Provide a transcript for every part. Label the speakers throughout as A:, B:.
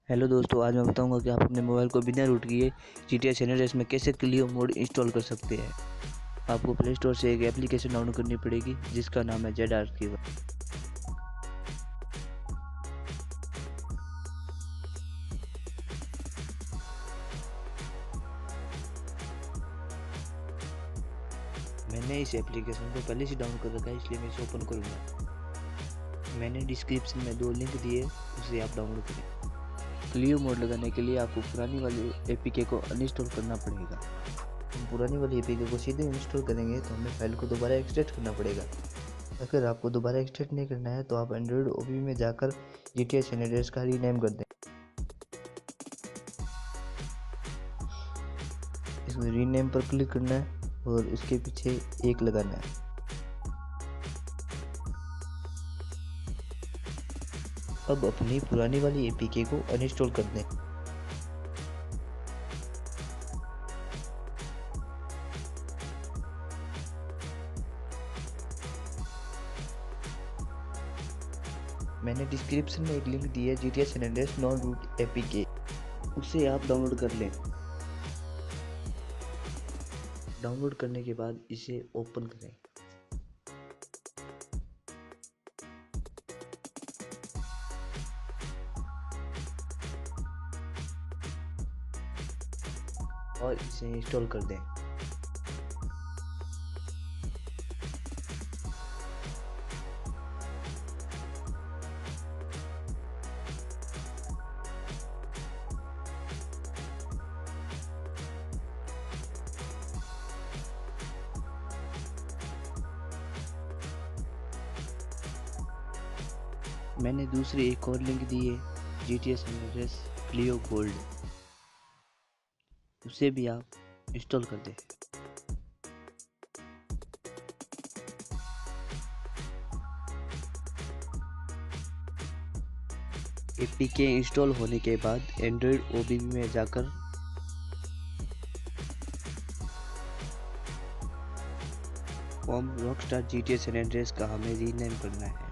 A: Hello दोस्तों, आज मैं बताऊंगा कि आप अपने मोबाइल को बिना रूट किए GTA सैन एंड्रेस में कैसे क्लियो मोड इंस्टॉल कर सकते हैं। आपको प्ले स्टोर से एक एप्लीकेशन डाउनलोड करनी पड़ेगी जिसका नाम है जेड आर्कीवर। मैंने इस एप्लीकेशन को पहले से डाउनलोड कर रखा है, इसलिए मैं इसे ओपन करूँगा। मैंने डिस्क्रिप्शन में 2 लिंक दिए, उसे आप डाउनलोड करें। क्लियो मोड लगाने के लिए आपको पुरानी वाली एपीके को अनइंस्टॉल करना पड़ेगा। हम पुरानी वाली एपीके को सीधे इंस्टॉल करेंगे तो हमें फाइल को दोबारा एक्सट्रैक्ट करना पड़ेगा। अगर आपको दोबारा एक्सट्रैक्ट नहीं करना है तो आप एंड्रॉयड ओबी में जाकर GTA सैन एंड्रेस का रीनेम कर दें। इसमें रीनेम पर क्लिक करना है और इसके पीछे 1 लगाना है। अब अपनी पुरानी वाली एपीके को अनइंस्टॉल कर दें। मैंने डिस्क्रिप्शन में एक लिंक दी है GTA San Andreas non root APK, उसे आप डाउनलोड कर लें। डाउनलोड करने के बाद इसे ओपन करें। और इसे इंस्टॉल कर दें। मैंने दूसरी एक और लिंक दी है GTA San Andreas Cleo gold, उसे भी आप इंस्टॉल कर दें। एपीके इंस्टॉल होने के बाद एंड्रॉयड ओबी में जाकर from Rockstar GTA San Andreas का हमें रीनेम करना है।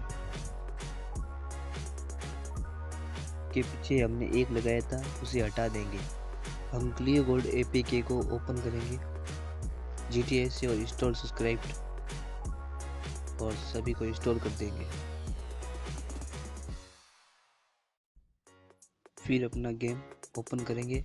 A: के पीछे हमने 1 लगाया था, उसे हटा देंगे। हम क्लियो गोल्ड एपीके को ओपन करेंगे, GTA से और इंस्टॉल सब्सक्राइब और सभी को इंस्टॉल कर देंगे। फिर अपना गेम ओपन करेंगे।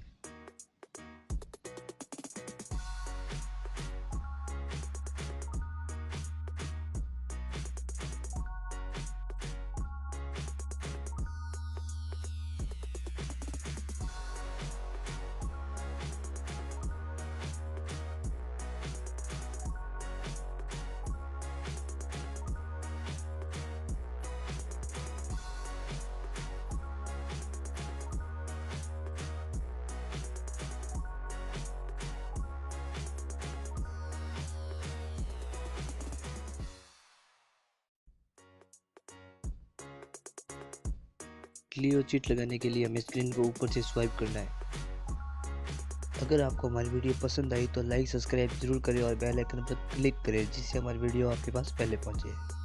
A: क्लियो चिट लगाने के लिए हमें स्क्रीन को ऊपर से स्वाइप करना है। अगर आपको हमारी वीडियो पसंद आई तो लाइक सब्सक्राइब जरूर करें और बेल आइकन पर क्लिक करें जिससे हमारी वीडियो आपके पास पहले पहुंचे।